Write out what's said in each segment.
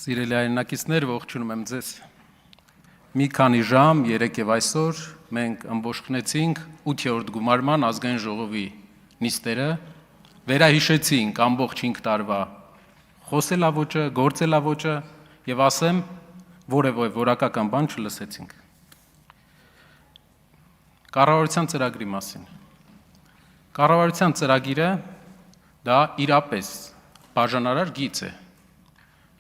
Սիրելի հայրենակիցներ, ողջունում եմ ձեզ։ Մի քանի ժամ, 3 եւ այսօր մենք ըմբոշխնեցինք 8-րդ գումարման ազգային ժողովի նիստերը, վերահիշեցինք ամբողջ 5 տարվա խոսելավոճը, գործելավոճը եւ ասեմ, որևէ որակական բան չլսեցինք։ Կառավարության ծրագրի մասին։ Կառավարության ծրագիրը դա իրապես բաժանարար գիծ է։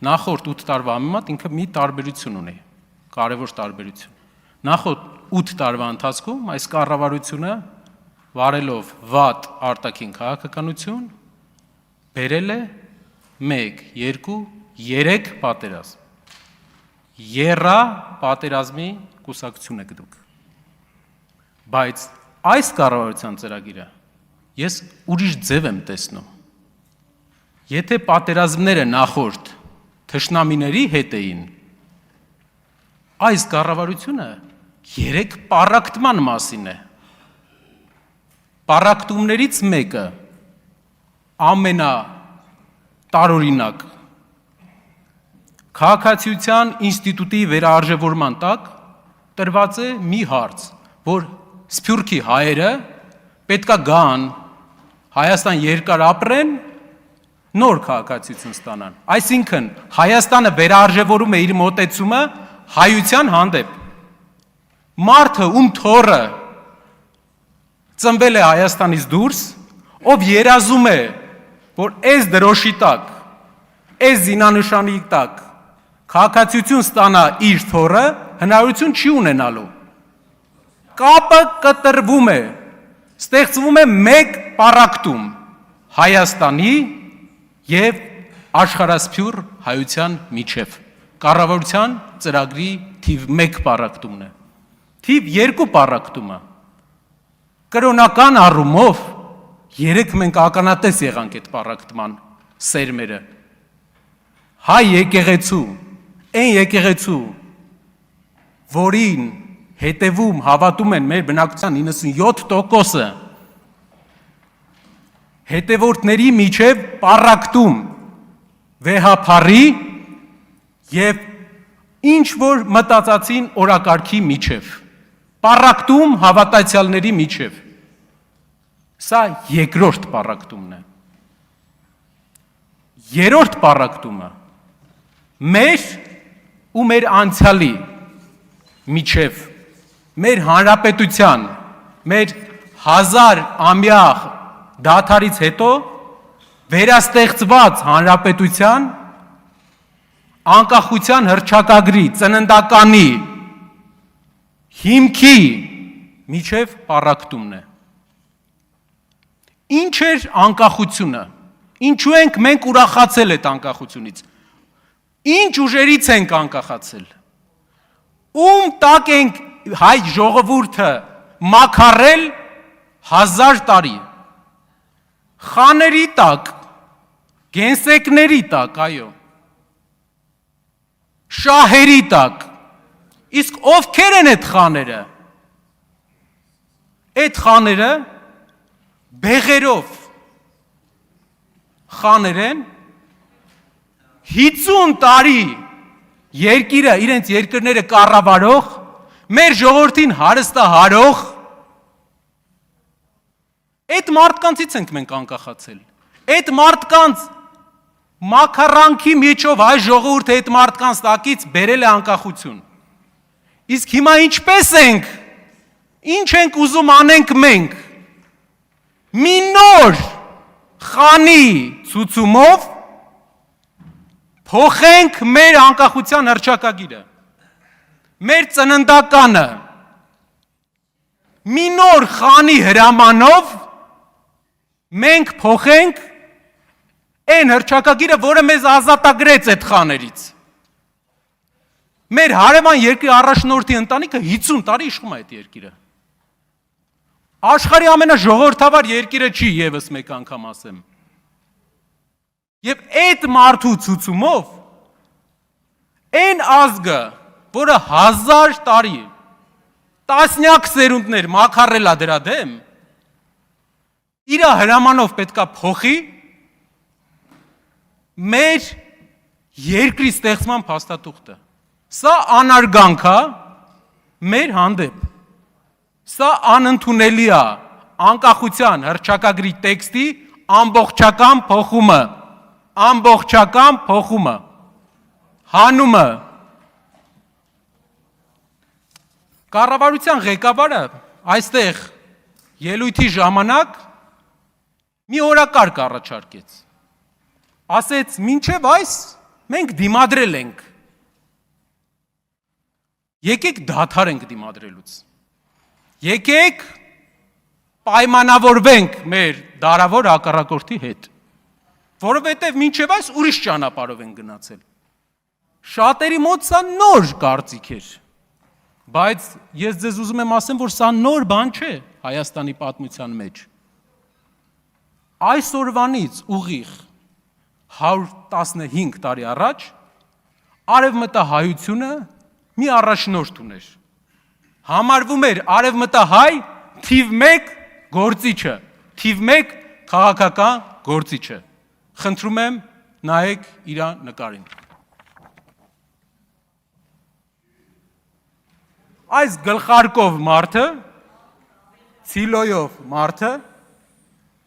Նախորդ 8 տարվա համեմատ ինքը մի տարբերություն ունի, կարևոր տարբերություն։ Նախորդ 8 տարվա ընթացքում այս կառավարությունը վարելով վատ արտաքին քաղաքականություն բերել է 1, 2, 3 պատերազմ։ Եռա պատերազմի կուսակցություն եք դուք։ Բայց այս կառավարության ծրագիրը ես ուրիշ ձև եմ տեսնում։ Եթե պատերազմները նախորդ թշնամիների հետ էին, այս կառավարությունը 3 պառակտման մասին է։ Պառակտումներից մեկը ամենատարօրինակ քաղաքացիության ինստիտուտի վերարժևորման տակ տրված է մի հարց, որ Սփյուռքի հայերը պետքա գան Հայաստան երկար ապրեն, նոր քաղաքացիություն ստանան։ Այսինքն Հայաստանը վերարժևորում է իր մոտեցումը հայության հանդեպ։ Մարդը, ում թոռը ծնվել է Հայաստանից դուրս, ով երազում է, որ այս դրոշի տակ, այս զինանշանի տակ քաղաքացիություն ստանա իր թոռը, հնարավորություն չի ունենալու։ Կապը կտրվում է, ստեղծվում է մեկ պառակտում Հայաստանի և աշխարհասփյուռ հայության միջև։ Կառավարության ծրագրի թիվ 1 պառակտումն է։ Թիվ 2 պառակտումը կրոնական առումով 3 մենք ականատես եղանք այդ պառակտման սերմերը։ Հայ եկեղեցու, այն եկեղեցու, որին հետևում հավատում են մեր բնակչության 97%-ը, հետևորդների միջև պառակտում վեհափառի և ինչ որ մտածածին օրակարգի միջև, պառակտում հավատացյալների միջև։ Սա երկրորդ պառակտումն է։ Երրորդ պառակտումը մեր ու մեր անցյալի միջև, մեր հանրապետության, մեր 1000 ամյա դադարից հետո վերաստեղծված հանրապետության անկախության հռչակագրի ծննդականի հիմքի միջև պառակտումն է։ Ինչ էր անկախությունը, ինչու ենք մենք ուրախացել այդ անկախությունից, ինչ ուժերից ենք անկախացել, ում տակ ենք հայ ժողովուրդը մաքարել 1000 տարի, խաների տակ, գենսեկների տակ, այո, շահերի տակ, իսկ ովքեր են այդ խաները։ Այդ խաները բեղերով խաներ են, 50 տարի երկիրը, իրենց երկրները կառավարող, մեր ժողովրդին հարստահարող, այդ մարդկանցից ենք մենք անկախացել։ Այդ մարդկանց մաքարանքի միջով հայ ժողովուրդը այդ մարդկանց տակից բերել է անկախություն։ Իսկ հիմա ինչպես ենք, ինչ ենք ուզում անենք մենք, մի նոր խանի ցուցումով փոխենք մեր անկախության հռչակագիրը, մեր ծննդականը, մի նոր խանի հրամանով մենք փոխենք այն հռչակագիրը, որը մեզ ազատագրեց այդ խաներից։ Մեր հարևան երկրի առաջնորդի ընտանիքը 50 տարի իշխում է այդ երկիրը։ Աշխարհի ամենաժողովրդավար երկիրը չի, եւս մեկ անգամ ասեմ։ Եվ այդ մարդու ցուցումով այն ազգը, որը 1000 տարի, տասնյակ սերունդներ մաքարել է դրա դեմ, իր հրամանով պետքա փոխի մեր երկրի ստեղծման փաստաթուղթը։ Սա անարգանք է մեր հանդեպ։ Սա անընդունելի է անկախության հռչակագրի տեքստի ամբողջական փոխումը, հանումը։ Կառավարության ղեկավարը այստեղ ելույթի ժամանակ մի օրակարգ առաջարկեց։ Ասեց, մինչև այս մենք դիմադրել ենք։ Եկեք դադարենք դիմադրելուց։ Եկեք պայմանավորվենք մեր դարավոր հակառակորդի հետ, որովհետև մինչև այս ուրիշ ճանապարհով են գնացել։ Շատերի մոտ սա նոր կարծիք էր, բայց ես ձեզ ուզում եմ ասեմ, որ սա նոր բան չէ Հայաստանի պատմության մեջ։ Այսօրվանից ուղիղ 115 տարի առաջ արևմտահայությունը մի առաջնորդ ուներ։ Համարվում էր արևմտահայ թիվ 1 գործիչը, թիվ 1 քաղաքական գործիչը։ Խնդրում եմ նայեք իր նկարին։ Այս գլխարկով մարդը, ցիլոյով մարդը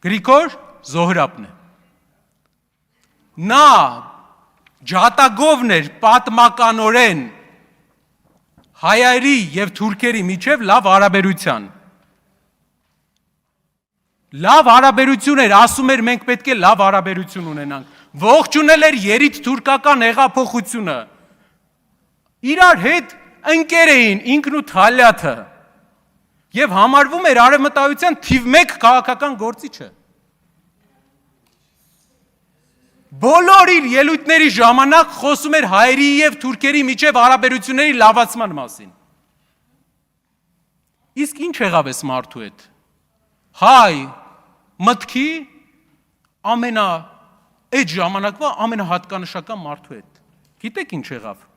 Գրիգոր Զոհրաբն է։ Նա ջատագովն էր պատմականորեն հայերի եւ թուրքերի միջև լավ հարաբերության։ Լավ հարաբերություն էր, ասում էր մենք պետք է լավ հարաբերություն ունենանք։ Ողջունել էր երից թուրքական հեղափոխությունը։ Իրար հետ ընկեր էին ինքն ու Թալյաթը։ Եվ համարվում էր արևմտահայության թիվ 1 քաղաքական գործիչը։ Բոլոր իր ելույթների ժամանակ խոսում էր հայերի եւ թուրքերի միջև հարաբերությունների լավացման մասին։ Իսկ ինչ եղավ այս մարդու հետ։ Հայ մտքի այդ ժամանակվա ամենահատկանշական մարդու հետ։ Գիտեք ինչ եղավ։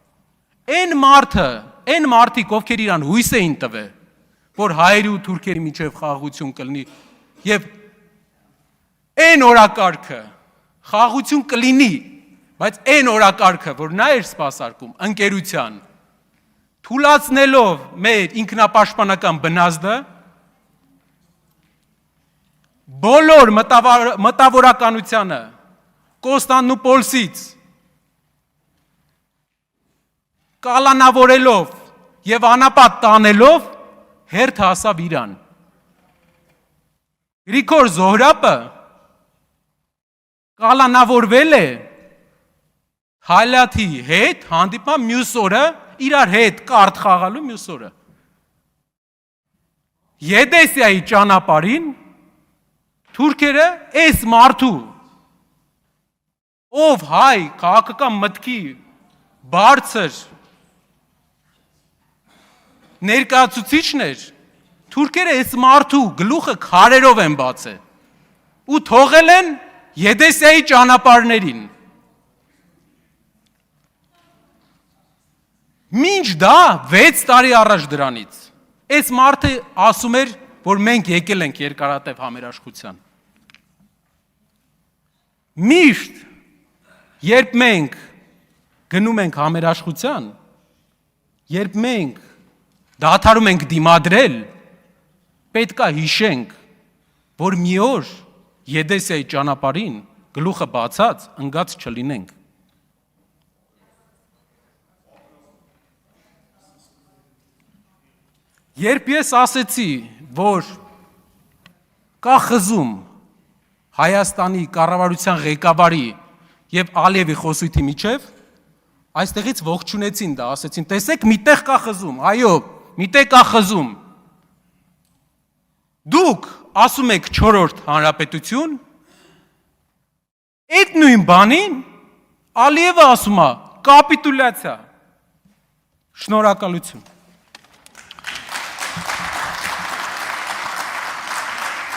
Այն մարդիկ, ովքեր իրան հույս էին տվել, որ հայերի ու թուրքերի միջև խաղաղություն կլինի եւ այն օրակարգը խաղաղություն կլինի, բայց այն օրակարգը, որ նա էր սպասարկում ընկերության, թուլացնելով մեր ինքնապաշտպանական բնազդը, բոլոր մտավորականությանը Կոստանդնուպոլսից կալանավորելով եւ անապատ տանելով հերթ հասավ Իրան։ Գրիգոր Զոհրաբը կալանավորվել է Թալյաթի հետ հանդիպման մյուս օրը, իրար հետ կարդ խաղալու մյուս օրը։ Եդեսիայի ճանապարհին թուրքերը այս մարդու, ով հայ քաղաքական մտքի բարձր ներկայացուցիչն էր, թուրքերը այս մարդու գլուխը քարերով են բացել ու թողել են Եդեսիայի ճանապարհներին։ Մինչ դա 6 տարի առաջ դրանից այս մարդը ասում էր, որ մենք եկել ենք երկարատև համերաշխության։ Միշտ երբ մենք գնում ենք համերաշխության, երբ մենք դադարում ենք դիմադրել, պետք է հիշենք, որ մի օր Եդեսիայի ճանապարհին գլուխը բացած ընկած չլինենք։ Երբ ես ասեցի, որ կա խզում Հայաստանի կառավարության ղեկավարի եւ Ալիևի խոսույթի միջև, այստեղից ողջունեցին դա, ասեցին, տեսեք, միտեղ կա խզում, այո, միտեղ կա խզում։ Դուք ասում եք 4-րդ հանրապետություն, այդ նույն բանին Ալիևը ասում է կապիտուլյացիա։ Շնորհակալություն։